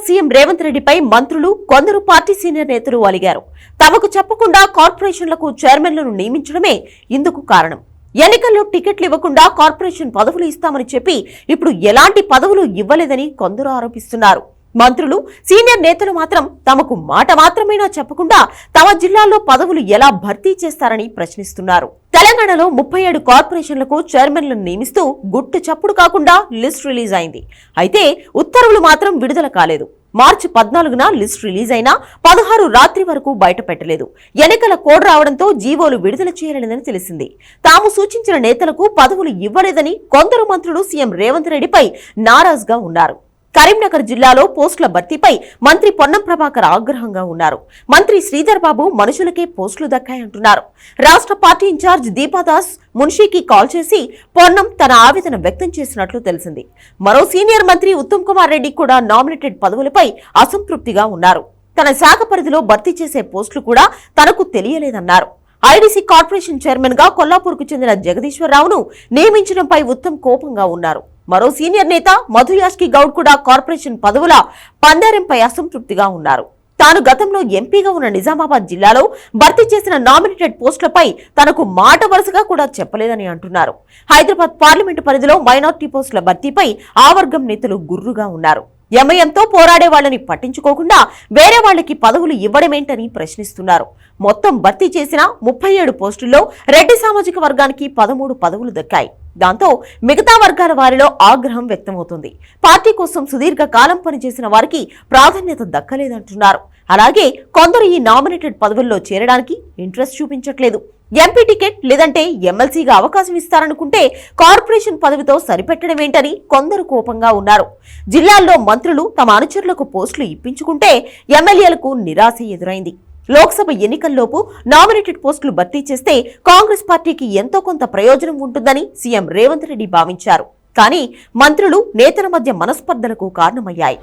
CM Revanth రెడ్డిపై మంత్రులు కొందరు పార్టీ సీనియర్ నేతలు అలిగారు. తమకు చెప్పకుండా కార్పొరేషన్లకు చైర్మన్లను నియమించడమే ఇందుకు కారణం. ఎన్నికల్లో టికెట్లు ఇవ్వకుండా కార్పొరేషన్ పదవులు ఇస్తామని చెప్పి ఇప్పుడు ఎలాంటి పదవులు ఇవ్వలేదని కొందరు ఆరోపిస్తున్నారు. మంత్రులు సీనియర్ నేతలు మాత్రం తమకు మాట మాత్రమేనా చెప్పకుండా తమ జిల్లాలో పదవులు ఎలా భర్తీ చేస్తారని ప్రశ్నిస్తున్నారు. తెలంగాణలో 37 కార్పొరేషన్లకు చైర్మన్లను నియమిస్తూ గుట్టు చప్పుడు కాకుండా లిస్ట్ రిలీజ్ అయింది. అయితే ఉత్తర్వులు మాత్రం విడుదల కాలేదు. మార్చి 14న లిస్ట్ రిలీజ్ అయినా 16 రాత్రి వరకు బయట పెట్టలేదు. ఎన్నికల కోడ్ రావడంతో జీవోలు విడుదల చేయలేదని తెలిసింది. తాము సూచించిన నేతలకు పదవులు ఇవ్వలేదని కొందరు మంత్రులు సీఎం రేవంత్ రెడ్డిపై నారాజుగా ఉన్నారు. కరీంనగర్ జిల్లాలో పోస్టుల భర్తీపై మంత్రి పొన్నం ప్రభాకర్ ఆగ్రహంగా ఉన్నారు. మంత్రి శ్రీధర్ బాబు మనుషులకే పోస్టులు దక్కాయంటున్నారు. రాష్ట్ర పార్టీ ఇన్ఛార్జ్ దీపాదాస్ మున్షీకి కాల్ చేసి పొన్నం తన ఆవేదన వ్యక్తం చేసినట్లు తెలిసింది. మరో సీనియర్ మంత్రి ఉత్తమ్ కుమార్ రెడ్డి కూడా నామినేటెడ్ పదవులపై అసంతృప్తిగా ఉన్నారు. తన శాఖ పరిధిలో భర్తీ చేసే పోస్టులు కూడా తనకు తెలియలేదన్నారు. ఐడీసీ కార్పొరేషన్ చైర్మన్ గా కొల్లాపూర్కు చెందిన జగదీశ్వరరావును నియమించడంపై ఉత్తమ్ కోపంగా ఉన్నారు. మరో సీనియర్ నేత మధు యాష్కి గౌడ్ కూడా కార్పొరేషన్ పదవుల పందేరంపై అసంతృప్తిగా ఉన్నారు. తాను గతంలో ఎంపీగా ఉన్న నిజామాబాద్ జిల్లాలో భర్తీ చేసిన నామినేటెడ్ పోస్టులపై తనకు మాట వరుసగా కూడా చెప్పలేదని అంటున్నారు. హైదరాబాద్ పార్లమెంటు పరిధిలో మైనార్టీ పోస్టుల భర్తీపై ఆ వర్గం నేతలు గుర్రుగా ఉన్నారు. ఎంఐఎంతో పోరాడే వాళ్ళని పట్టించుకోకుండా వేరే వాళ్ళకి పదవులు ఇవ్వడమేంటని ప్రశ్నిస్తున్నారు. మొత్తం భర్తీ చేసిన 37 పోస్టుల్లో రెడ్డి సామాజిక వర్గానికి 13 పదవులు దక్కాయి. దాంతో మిగతా వర్గాల వారిలో ఆగ్రహం వ్యక్తమవుతుంది. పార్టీ కోసం సుదీర్ఘ కాలం పనిచేసిన వారికి ప్రాధాన్యత దక్కలేదంటున్నారు. అలాగే కొందరు ఈ నామినేటెడ్ పదవుల్లో చేరడానికి ఇంట్రెస్ట్ చూపించట్లేదు. ఎంపీ టికెట్ లేదంటే ఎమ్మెల్సీగా అవకాశం ఇస్తారనుకుంటే కార్పొరేషన్ పదవితో సరిపెట్టడమేంటని కొందరు కోపంగా ఉన్నారు. జిల్లాల్లో మంత్రులు తమ అనుచరులకు పోస్టులు ఇప్పించుకుంటే ఎమ్మెల్యేలకు నిరాశ ఎదురైంది. లోక్సభ ఎన్నికల్లోపు నామినేటెడ్ పోస్టులు భర్తీ చేస్తే కాంగ్రెస్ పార్టీకి ఎంతో కొంత ప్రయోజనం ఉంటుందని సీఎం రేవంత్ రెడ్డి భావించారు. కానీ మంత్రులు నేతల మధ్య మనస్పర్ధలకు కారణమయ్యాయి.